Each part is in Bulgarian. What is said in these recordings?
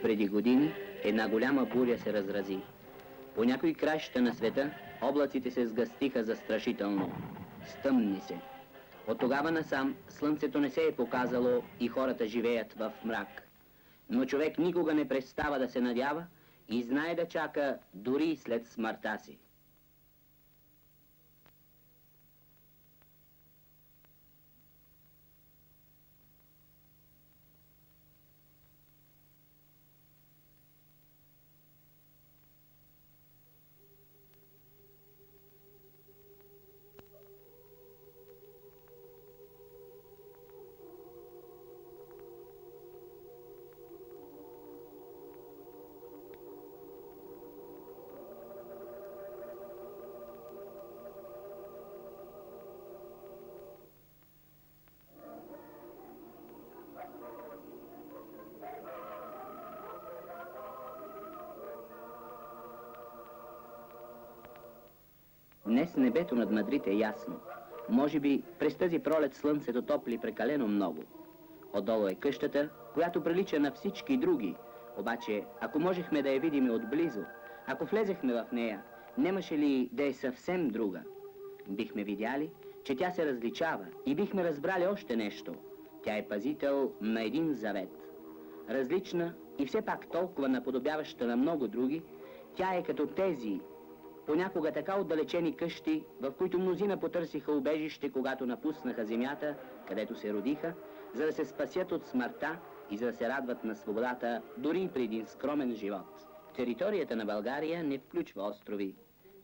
Преди години една голяма буря се разрази. По някои краища на света облаците се сгъстиха застрашително. Стъмни се. От тогава насам слънцето не се е показало и хората живеят в мрак. Но човек никога не престава да се надява и знае да чака дори и след смъртта си. Днес небето над Мадрид е ясно. Може би през тази пролет слънцето топли прекалено много. Отдолу е къщата, която прилича на всички други. Обаче, ако можехме да я видим отблизо, ако влезехме в нея, нямаше ли да е съвсем друга? Бихме видяли, че тя се различава и бихме разбрали още нещо. Тя е пазител на един завет. Различна и все пак толкова наподобяваща на много други, тя е като тези понякога така отдалечени къщи, в които мнозина потърсиха убежище, когато напуснаха земята, където се родиха, за да се спасят от смъртта и за да се радват на свободата, дори и при един скромен живот. Територията на България не включва острови,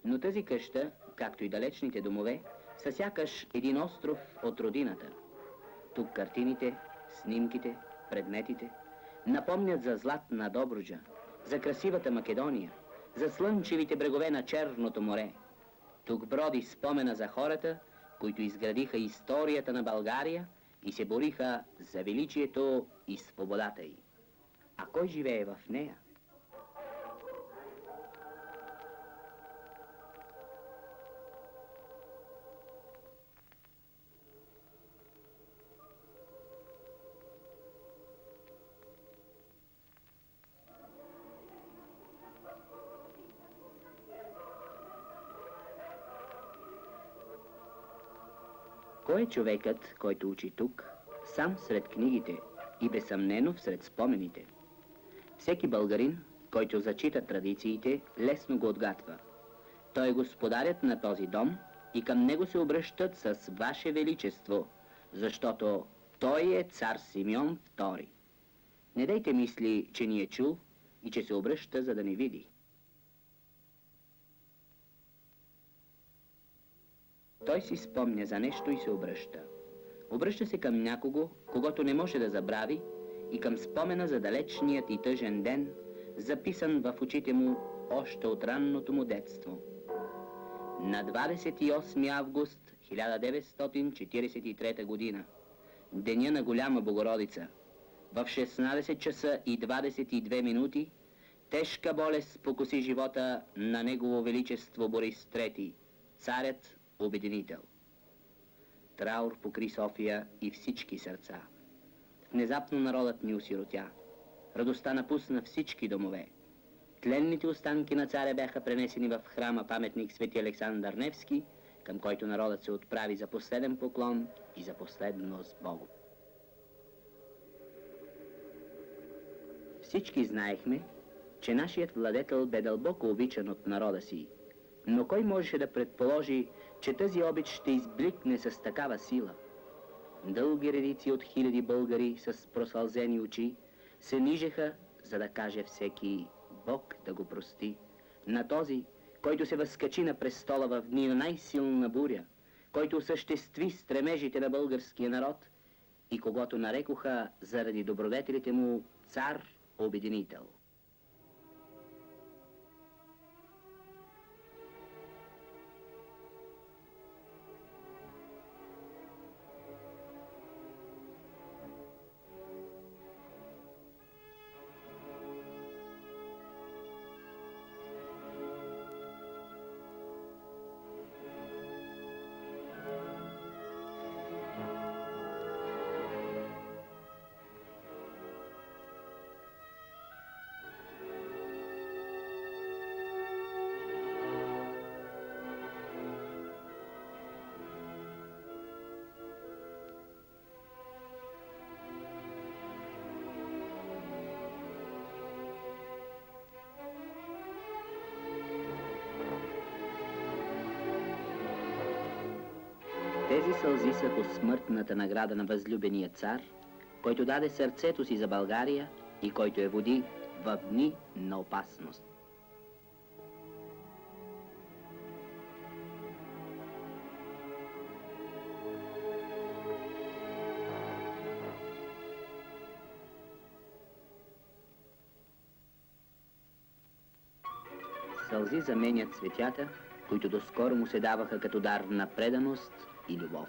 но тази къща, както и далечните домове, са сякаш един остров от родината. Тук картините, снимките, предметите напомнят за златна Добруджа, за красивата Македония, за слънчевите брегове на Черното море. Тук броди спомена за хората, които изградиха историята на България и се бориха за величието и свободата й. А кой живее в нея? Кой е човекът, който учи тук, сам сред книгите и безсъмнено сред спомените? Всеки българин, който зачита традициите, лесно го отгатва. Той е господарят на този дом и към него се обръщат с Ваше Величество, защото той е цар Симеон II. Не дайте мисли, че ни е чул и че се обръща, за да ни види. Той си спомня за нещо и се обръща. Обръща се към някого, когото не може да забрави, и към спомена за далечният и тъжен ден, записан в очите му още от ранното му детство. На 28 август 1943 година, деня на Голяма Богородица, в 16 часа и 22 минути, тежка болест покоси живота на Негово Величество Борис III, царят Обединител. Траур покри София и всички сърца. Внезапно народът ни осиротя. Радостта напусна всички домове. Тленните останки на царя бяха пренесени в храма паметник Свети Александър Невски, към който народът се отправи за последен поклон и за последно с Богом. Всички знаехме, че нашият владетел бе дълбоко обичан от народа си, но кой можеше да предположи, че тази обич ще избликне с такава сила? Дълги редици от хиляди българи с просълзени очи се нижеха, за да каже всеки Бог да го прости на този, който се възкачи на престола в дни на най-силна буря, който осъществи стремежите на българския народ и когото нарекоха заради добродетелите му цар Обединител. Тези сълзи са посмъртната награда на възлюбения цар, който даде сърцето си за България и който я води в дни на опасност. Сълзи заменят цветята, които доскоро му се даваха като дар на преданост и любов.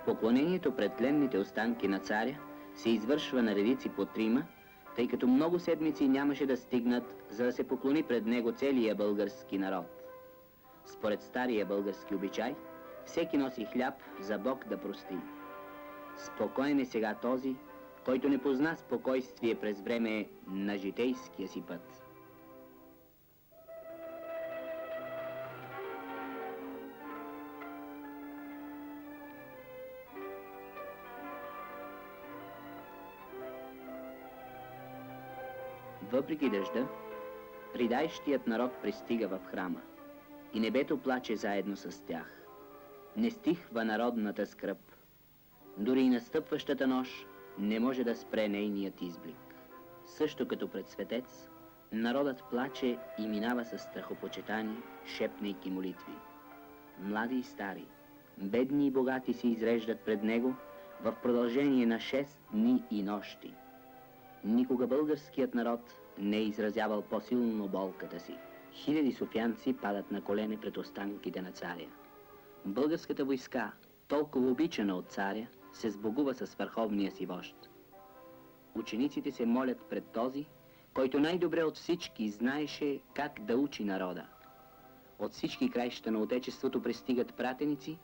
Поклонението пред тленните останки на царя се извършва на редици по трима, тъй като много седмици нямаше да стигнат, за да се поклони пред него целия български народ. Според стария български обичай, всеки носи хляб за Бог да прости. Спокоен е сега този, който не позна спокойствие през време на житейския си път. Въпреки дъжда, ридаещият народ пристига в храма и небето плаче заедно с тях. Не стихва народната скръб. Дори и настъпващата нощ не може да спре нейният изблик. Също като пред светец, народът плаче и минава със страхопочитание, шепнейки молитви. Млади и стари, бедни и богати се изреждат пред него в продължение на 6 дни и нощи. Никога българският народ не е изразявал по-силно болката си. Хиляди софиянци падат на колене пред останките на царя. Българската войска, толкова обичана от царя, се сбогува с върховния си вожд. Учениците се молят пред този, който най-добре от всички знаеше как да учи народа. От всички краища на отечеството пристигат пратеници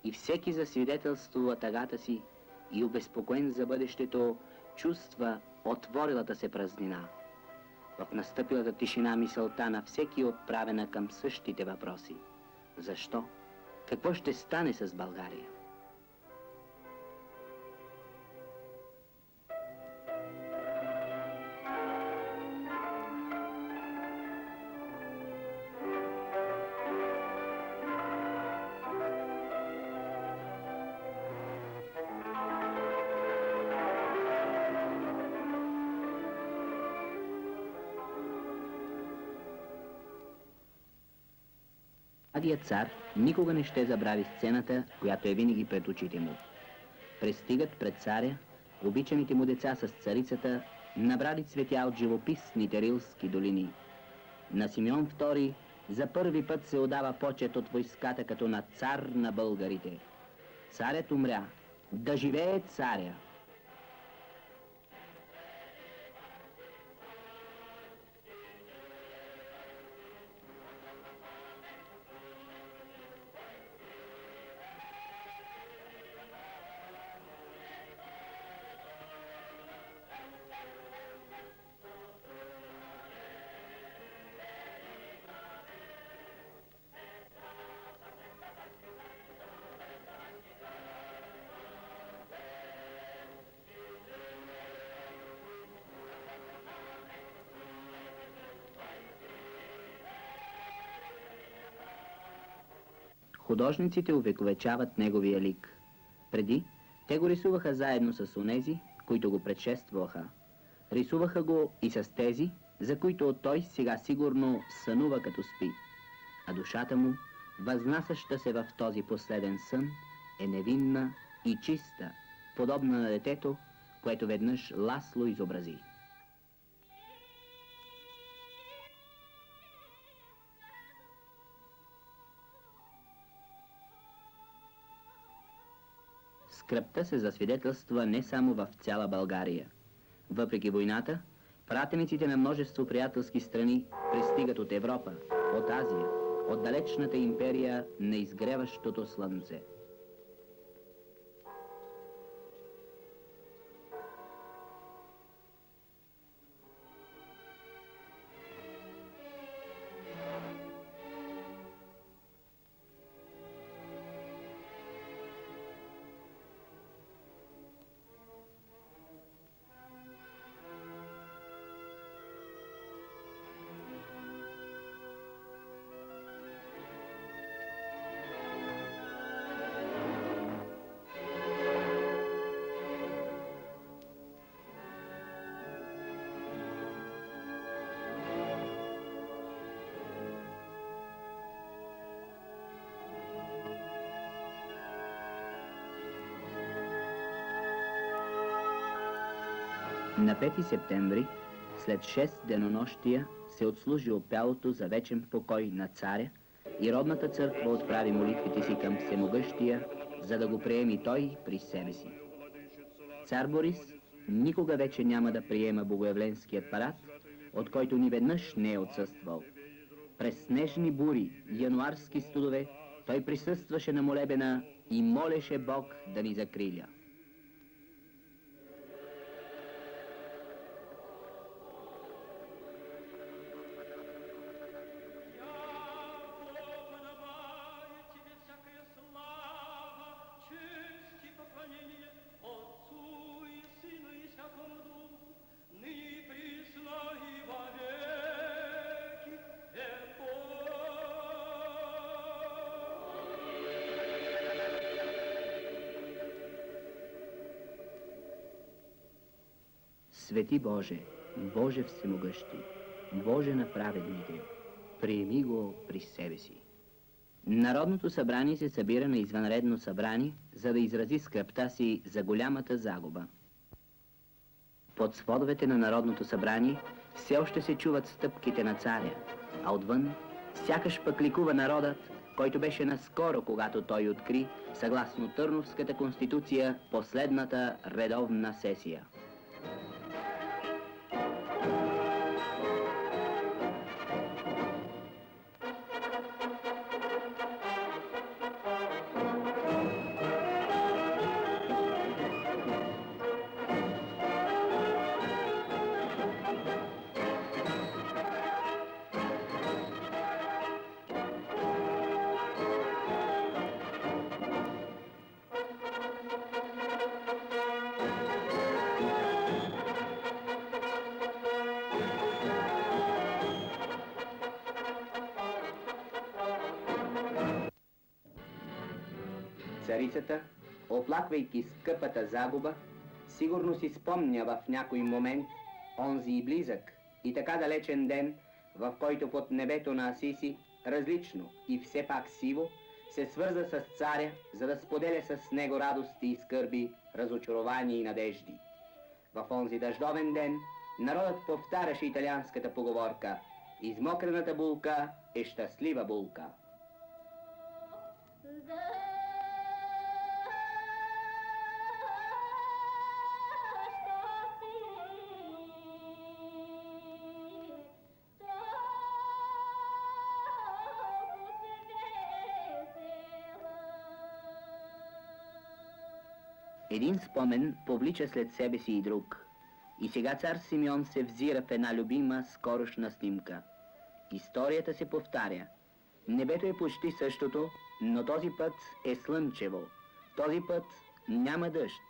и всеки засвидетелствува тъгата си и обезпокоен за бъдещето чувства отворилата се празнина. В настъпилата тишина мисълта на всеки е отправена към същите въпроси. Защо? Какво ще стане с България? Младият цар никога не ще забрави сцената, която е винаги пред очите му. Пристигат пред царя обичаните му деца с царицата, набрали цветя от живописните рилски долини. На Симеон II за първи път се отдава почет от войската като на цар на българите. Царят умря. Да живее царя! Художниците увековечават неговия лик. Преди те го рисуваха заедно с онези, които го предшестваха. Рисуваха го и с тези, за които той сега сигурно сънува като спи. А душата му, възнасяща се в този последен сън, е невинна и чиста, подобна на детето, което веднъж Ласло изобрази. Скръбта се засвидетелства не само в цяла България. Въпреки войната, пратениците на множество приятелски страни пристигат от Европа, от Азия, от далечната империя на изгреващото слънце. На 5 септември, след 6 денонощия, се отслужи опялото за вечен покой на царя и родната църква отправи молитвите си към Всемогъщия, за да го приеми той при себе си. Цар Борис никога вече няма да приема богоявленският парад, от който ни веднъж не е отсъствал. През снежни бури и януарски студове той присъстваше на молебена и молеше Бог да ни закриля. Свети Боже, Боже всемогъщи, Боже на праведните, приеми го при себе си. Народното събрание се събира на извънредно събрание, за да изрази скръбта си за голямата загуба. Под сводовете на Народното събрание все още се чуват стъпките на царя, а отвън сякаш пък ликува народът, който беше наскоро, когато той откри, съгласно Търновската конституция, последната редовна сесия. Царицата, оплаквайки скъпата загуба, сигурно си спомня в някой момент онзи и близък и така далечен ден, в който под небето на Асиси, различно и все пак сиво, се свърза с царя, за да споделя с него радости и скърби, разочарования и надежди. В онзи дъждовен ден народът повтаряше италианската поговорка: измокрената булка е щастлива булка. Един спомен повлича след себе си и друг. И сега цар Симеон се взира в една любима скорошна снимка. Историята се повтаря. Небето е почти същото, но този път е слънчево. Този път няма дъжд.